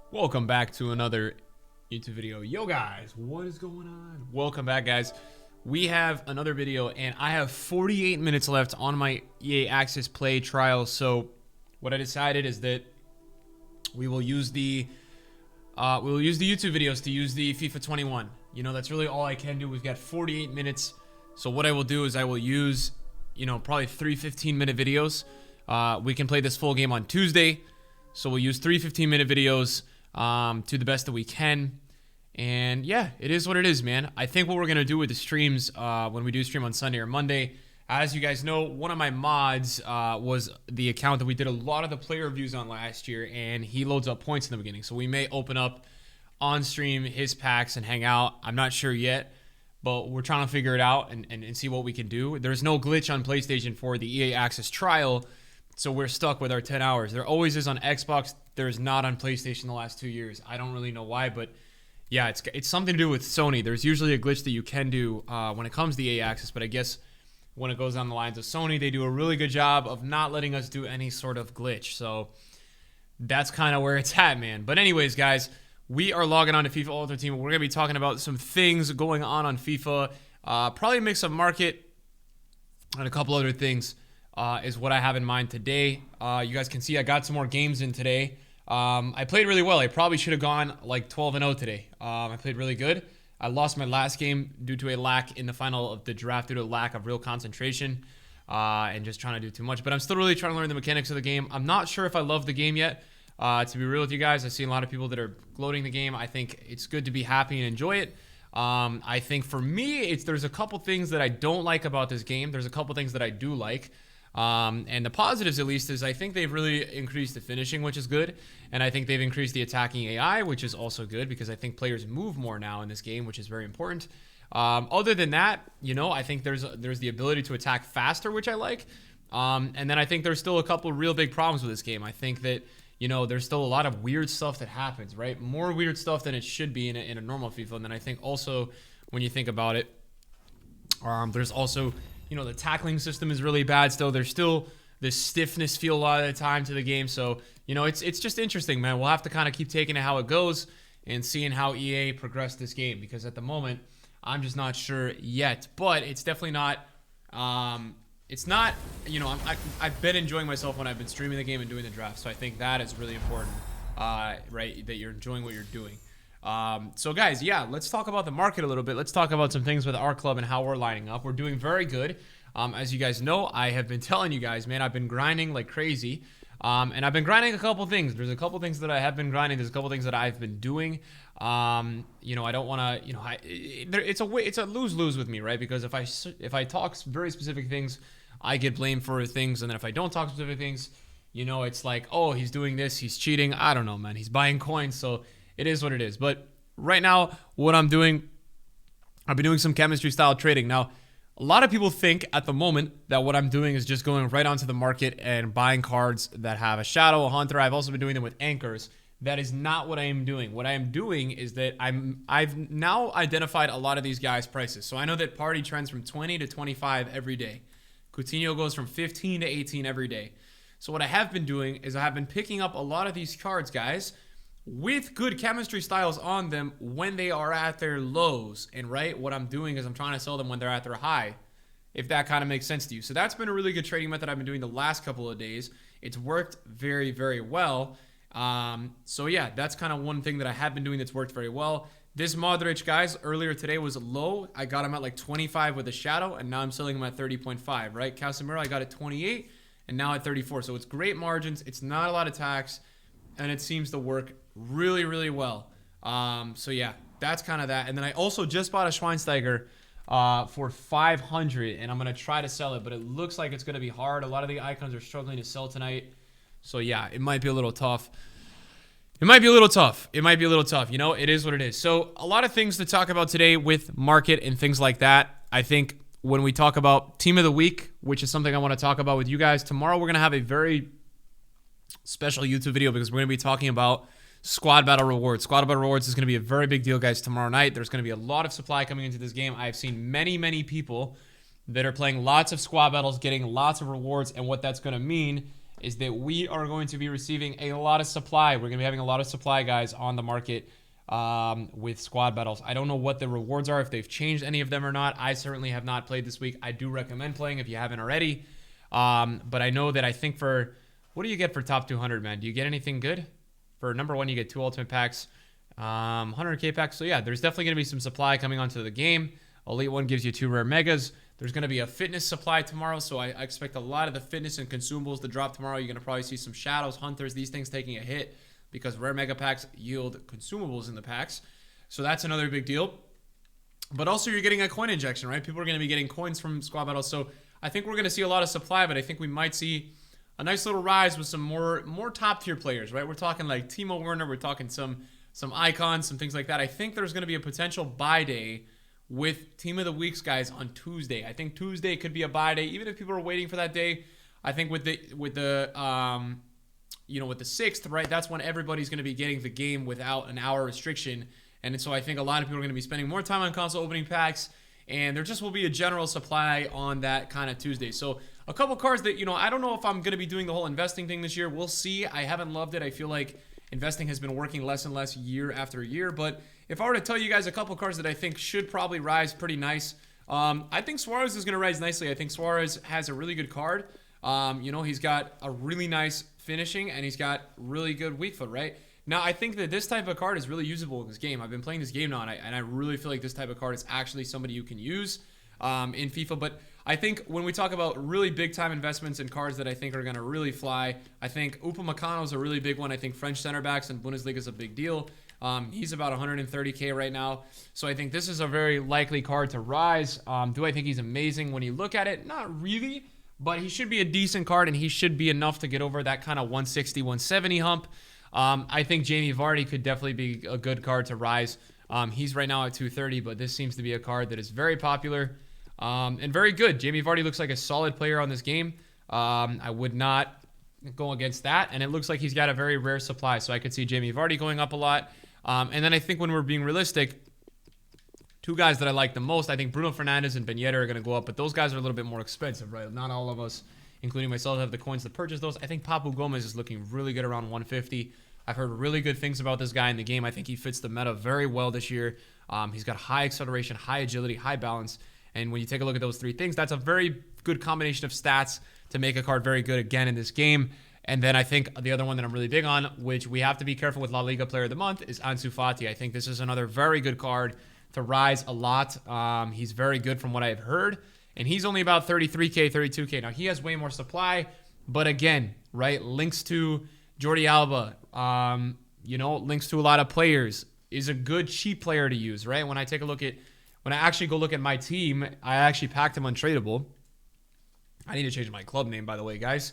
Welcome back to another YouTube video. Yo guys, what is going on? Welcome back guys. We have another video and I have 48 minutes left on my EA Access Play trial. So what I decided is that we will use the YouTube videos to use the FIFA 21. You know, that's really all I can do. We've got 48 minutes. So what I will do is I will use, probably 3 15-minute videos. We can play this full game on Tuesday. So we'll use 3 15-minute videos to the best that we can. And yeah, it is what it is, man. I think what we're going to do with the streams when we do stream on Sunday or Monday, as you guys know, one of my mods was the account that we did a lot of the player reviews on last year, and he loads up points in the beginning. So we may open up on stream his packs and hang out. I'm not sure yet, but we're trying to figure it out and see what we can do. There's no glitch on PlayStation for the EA Access trial, so we're stuck with our 10 hours. There always is on Xbox. There's not on PlayStation the last 2 years. I don't really know why, but yeah, it's something to do with Sony. There's usually a glitch that you can do when it comes to EA Access, but I guess when it goes on the lines of Sony, they do a really good job of not letting us do any sort of glitch. So that's kind of where it's at, man. But anyways, guys, we are logging on to FIFA Ultimate Team. We're going to be talking about some things going on FIFA, probably a mix of market and a couple other things is what I have in mind today. You guys can see I got some more games in today. I played really well. I probably should have gone like 12-0 today. I played really good. I lost my last game due to a lack in the final of the draft due to a lack of real concentration and just trying to do too much. But I'm still really trying to learn the mechanics of the game. I'm not sure if I love the game yet. To be real with you guys, I see a lot of people that are gloating the game. I think it's good to be happy and enjoy it. I think for me, there's a couple things that I don't like about this game. There's a couple things that I do like. And the positives, at least, is I think they've really increased the finishing, which is good. And I think they've increased the attacking AI, which is also good because I think players move more now in this game, which is very important. Other than that, I think there's the ability to attack faster, which I like. And then I think there's still a couple real big problems with this game. I think that, there's still a lot of weird stuff that happens, right? More weird stuff than it should be in a normal FIFA. And then I think also, when you think about it, there's also... the tackling system is really bad still. There's still this stiffness feel a lot of the time to the game. So, it's just interesting, man. We'll have to kind of keep taking it how it goes and seeing how EA progress this game. Because at the moment, I'm just not sure yet. But it's definitely not... it's not... I've been enjoying myself when I've been streaming the game and doing the draft. So I think that is really important, right? That you're enjoying what you're doing. So guys, yeah, let's talk about the market a little bit. Let's talk about some things with our club and how we're lining up. We're doing very good. As you guys know, I have been telling you guys, man, I've been grinding like crazy. And I've been grinding a couple things. There's a couple things that I have been grinding. There's a couple things that I've been doing. I don't want to, it's a lose-lose with me, right? Because if I talk very specific things, I get blamed for things. And then if I don't talk specific things, it's like, oh, he's doing this, he's cheating. I don't know, man. He's buying coins. So it is what it is. But right now, what I'm doing, I've been doing some chemistry style trading. Now, a lot of people think at the moment that what I'm doing is just going right onto the market and buying cards that have a shadow, a hunter. I've also been doing them with anchors. That is not what I am doing. What I am doing is that I've now identified a lot of these guys' prices. So I know that Party trends from 20 to 25 every day. Coutinho goes from 15 to 18 every day. So what I have been doing is I have been picking up a lot of these cards, guys, with good chemistry styles on them when they are at their lows. And right, what I'm doing is I'm trying to sell them when they're at their high, if that kind of makes sense to you. So that's been a really good trading method I've been doing the last couple of days. It's worked very, very well. So yeah, that's kind of one thing that I have been doing that's worked very well. This Modric, guys, earlier today was low. I got him at like 25 with a shadow, and now I'm selling him at 30.5, right? Casemiro, I got at 28, and now at 34. So it's great margins. It's not a lot of tax, and it seems to work really, really well. So yeah, that's kind of that. And then I also just bought a Schweinsteiger for 500, and I'm going to try to sell it, but it looks like it's going to be hard. A lot of the icons are struggling to sell tonight. So yeah, it might be a little tough. It might be a little tough. It is what it is. So a lot of things to talk about today with market and things like that. I think when we talk about team of the week, which is something I want to talk about with you guys, tomorrow we're going to have a very special YouTube video because we're going to be talking about squad battle rewards. Squad battle rewards is going to be a very big deal, guys, tomorrow night. There's going to be a lot of supply coming into this game. I've seen many, many people that are playing lots of squad battles, getting lots of rewards, and what that's going to mean is that we are going to be receiving a lot of supply. We're going to be having a lot of supply, guys, on the market with squad battles. I don't know what the rewards are, if they've changed any of them or not. I certainly have not played this week. I do recommend playing if you haven't already. But I know that I think for, what do you get for top 200, man? Do you get anything good? For number 1, you get 2 ultimate packs, 100k packs. So yeah, there's definitely going to be some supply coming onto the game. Elite 1 gives you 2 rare megas. There's going to be a fitness supply tomorrow, so I expect a lot of the fitness and consumables to drop tomorrow. You're going to probably see some shadows, hunters, these things taking a hit because rare mega packs yield consumables in the packs. So that's another big deal. But also you're getting a coin injection, right? People are going to be getting coins from squad battles. So I think we're going to see a lot of supply, but I think we might see a nice little rise with some more top tier players, right? We're talking like Timo Werner. We're talking some icons, some things like that. I think there's going to be a potential buy day with Team of the Weeks, guys, on Tuesday. I think Tuesday could be a buy day, even if people are waiting for that day. I think with the 6th, right? That's when everybody's going to be getting the game without an hour restriction, and so I think a lot of people are going to be spending more time on console opening packs, and there just will be a general supply on that kind of Tuesday. So a couple cards that I don't know if I'm going to be doing the whole investing thing this year. We'll see. I haven't loved it. I feel like investing has been working less and less year after year, but if I were to tell you guys a couple cards that I think should probably rise pretty nice, I think Suarez is going to rise nicely. I think Suarez has a really good card. He's got a really nice finishing, and he's got really good weak foot, right? Now, I think that this type of card is really usable in this game. I've been playing this game now, and I really feel like this type of card is actually somebody you can use in FIFA. But I think when we talk about really big-time investments in cards that I think are going to really fly, I think Upamecano is a really big one. I think French center backs in Bundesliga is a big deal. He's about 130k right now. So I think this is a very likely card to rise. Do I think he's amazing when you look at it? Not really, but he should be a decent card, and he should be enough to get over that kind of 160, 170 hump. I think Jamie Vardy could definitely be a good card to rise. He's right now at 230, but this seems to be a card that is very popular and very good. Jamie Vardy looks like a solid player on this game. I would not go against that, and it looks like he's got a very rare supply, so I could see Jamie Vardy going up a lot. And then I think when we're being realistic, 2 guys that I like the most, I think Bruno Fernandes and Ben Yedder are going to go up, but those guys are a little bit more expensive, right? Not all of us, including myself, have the coins to purchase those. I think Papu Gomez is looking really good around 150. I've heard really good things about this guy in the game. I think he fits the meta very well this year. He's got high acceleration, high agility, high balance, and when you take a look at those 3 things, that's a very good combination of stats to make a card very good again in this game. And then I think the other one that I'm really big on, which we have to be careful with La Liga Player of the Month, is Ansu Fati. I think this is another very good card to rise a lot. He's very good from what I've heard, and he's only about 33k, 32k. Now, he has way more supply, but again, right, links to Jordi Alba, links to a lot of players, is a good cheap player to use, right? When I actually go look at my team, I actually packed him untradeable. I need to change my club name, by the way, guys.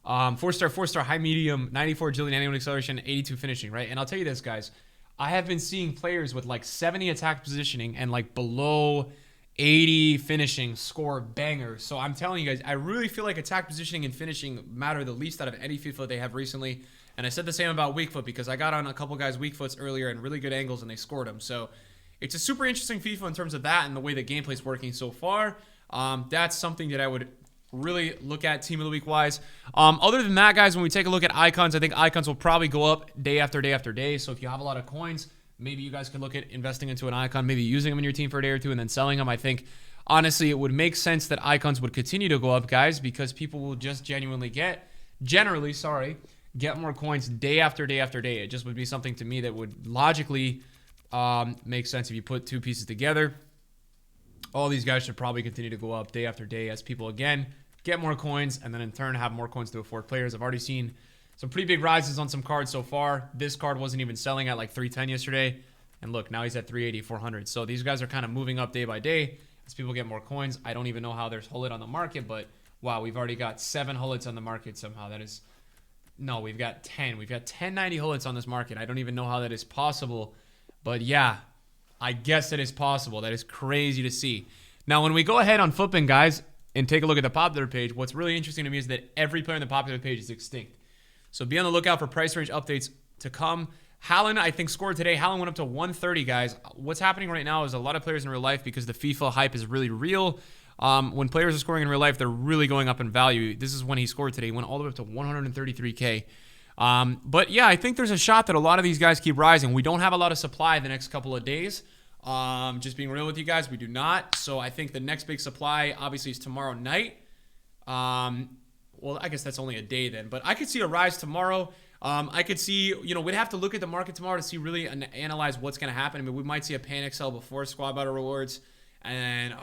4-star, high medium, 94 agility, 91 acceleration, 82 finishing, right? And I'll tell you this, guys. I have been seeing players with like 70 attack positioning and like below 80 finishing score bangers. So I'm telling you guys, I really feel like attack positioning and finishing matter the least out of any FIFA they have recently. And I said the same about weak foot because I got on a couple guys' weak foots earlier and really good angles and they scored them. So it's a super interesting FIFA in terms of that and the way the gameplay's working so far. That's something that I would really look at Team of the Week wise. Other than that, guys, when we take a look at icons, I think icons will probably go up day after day after day. So if you have a lot of coins, maybe you guys could look at investing into an icon, maybe using them in your team for a day or two and then selling them. I think, honestly, it would make sense that icons would continue to go up, guys, because people will just get more coins day after day after day. It just would be something to me that would logically make sense if you put 2 pieces together. All these guys should probably continue to go up day after day as people, again, get more coins and then in turn have more coins to afford players. I've already seen some pretty big rises on some cards so far. This card wasn't even selling at like 310 yesterday. And look, now he's at 380, 400. So these guys are kind of moving up day by day as people get more coins. I don't even know how there's Hullet on the market, but wow, we've already got 7 Hullets on the market somehow. That is, no, we've got 10. We've got 1090 Hullets on this market. I don't even know how that is possible. But yeah, I guess it is possible. That is crazy to see. Now, when we go ahead on Footbin, guys, and take a look at the popular page, what's really interesting to me is that every player on the popular page is extinct. So be on the lookout for price range updates to come. Haaland, I think, scored today. Haaland went up to 130, guys. What's happening right now is a lot of players in real life, because the FIFA hype is really real, When players are scoring in real life, they're really going up in value. This is when he scored today. He went all the way up to 133K. But yeah, I think there's a shot that a lot of these guys keep rising. We don't have a lot of supply the next couple of days. Just being real with you guys, we do not. So I think the next big supply obviously is tomorrow night. Well, I guess that's only a day then, but I could see a rise tomorrow. I could see, we'd have to look at the market tomorrow to see really analyze what's going to happen. I mean, we might see a panic sell before squad battle rewards and,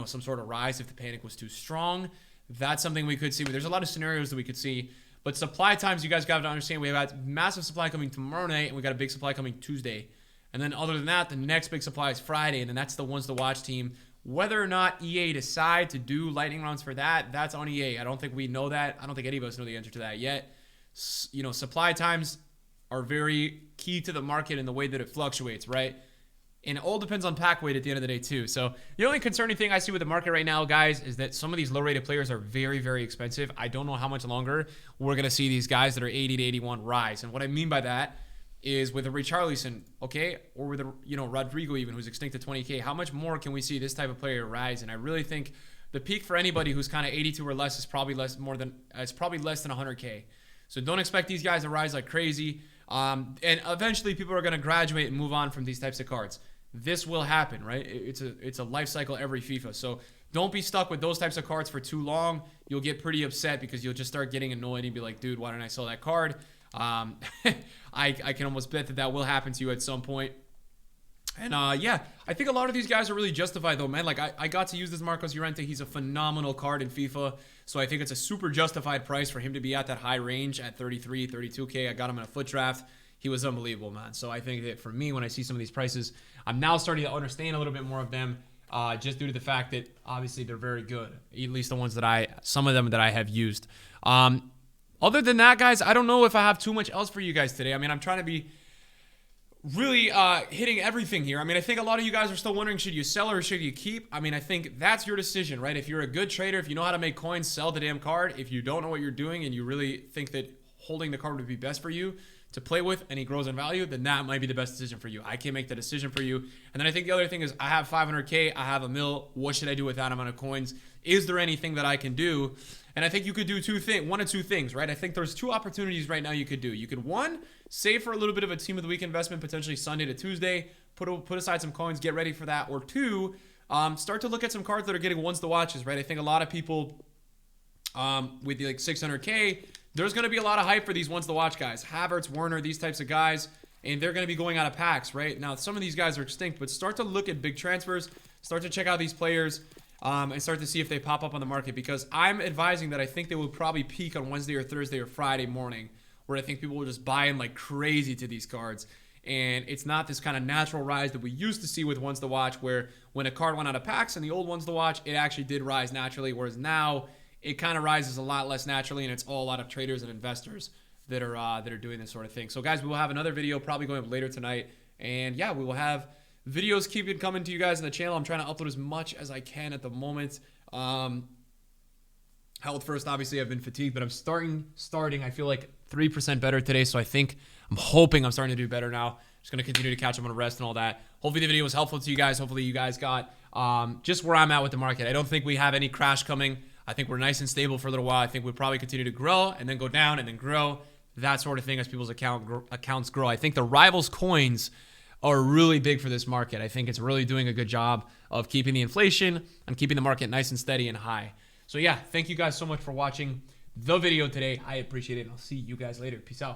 some sort of rise if the panic was too strong. That's something we could see. There's a lot of scenarios that we could see. But supply times, you guys got to understand, we have massive supply coming tomorrow night, and we got a big supply coming Tuesday. And then other than that, the next big supply is Friday, and then that's the ones to watch team. Whether or not EA decide to do lightning rounds for that, that's on EA. I don't think we know that. I don't think any of us know the answer to that yet. Supply times are very key to the market and the way that it fluctuates, right? And it all depends on pack weight at the end of the day too. So the only concerning thing I see with the market right now, guys, is that some of these low-rated players are very, very expensive. I don't know how much longer we're going to see these guys that are 80 to 81 rise. And what I mean by that is with a Richarlison, okay, or with a Rodrigo even, who's extinct to 20K, how much more can we see this type of player rise? And I really think the peak for anybody who's kind of 82 or less is probably less than 100K. So don't expect these guys to rise like crazy. And eventually people are going to graduate and move on from these types of cards. This will happen, right? It's a life cycle every FIFA. So don't be stuck with those types of cards for too long. You'll get pretty upset because you'll just start getting annoyed and be like, dude, why didn't I sell that card? I can almost bet that will happen to you at some point. And yeah, I think a lot of these guys are really justified though, man. Like I got to use this Marcos Llorente. He's a phenomenal card in FIFA. So I think it's a super justified price for him to be at that high range at 33, 32K. I got him in a FUT draft. He was unbelievable, man. So I think that for me, when I see some of these prices, I'm now starting to understand a little bit more of them, just due to the fact that obviously they're very good. At least the ones that some of them that I have used. Other than that, guys, I don't know if I have too much else for you guys today. I mean, I'm trying to be really hitting everything here. I mean, I think a lot of you guys are still wondering, should you sell or should you keep? I mean, I think that's your decision, right? If you're a good trader, if you know how to make coins, sell the damn card. If you don't know what you're doing and you really think that holding the card would be best for you to play with and he grows in value, then that might be the best decision for you. I can't make the decision for you. And then I think the other thing is I have 500K, I have a mil. What should I do with that amount of coins? Is there anything that I can do? And I think you could do one of two things, right? I think there's two opportunities right now you could do. You could, one, save for a little bit of a team of the week investment, potentially Sunday to Tuesday, put aside some coins, get ready for that. Or two, start to look at some cards that are getting ones to watches, right? I think a lot of people with like 600K, there's going to be a lot of hype for these ones to watch guys. Havertz, Werner, these types of guys, and they're going to be going out of packs, right? Now, some of these guys are extinct, but start to look at big transfers, start to check out these players, and start to see if they pop up on the market, because I'm advising that I think they will probably peak on Wednesday or Thursday or Friday morning, where I think people will just buy in like crazy to these cards. And it's not this kind of natural rise that we used to see with ones to watch, where when a card went out of packs and the old ones to watch, it actually did rise naturally, whereas now it kind of rises a lot less naturally, and it's all a lot of traders and investors that are doing this sort of thing. So guys, we will have another video probably going up later tonight, and yeah, we will have videos keeping coming to you guys on the channel. I'm trying to upload as much as I can at the moment. Health first, obviously I've been fatigued, but I'm starting I feel like 3% better today, so I'm hoping I'm starting to do better now. Just going to continue to catch up on rest and all that. Hopefully the video was helpful to you guys. Hopefully you guys got just where I'm at with the market. I don't think we have any crash coming. I think we're nice and stable for a little while. I think we'll probably continue to grow and then go down and then grow, that sort of thing, as people's accounts grow. I think the Rivals coins are really big for this market. I think it's really doing a good job of keeping the inflation and keeping the market nice and steady and high. So yeah, thank you guys so much for watching the video today. I appreciate it, and I'll see you guys later. Peace out.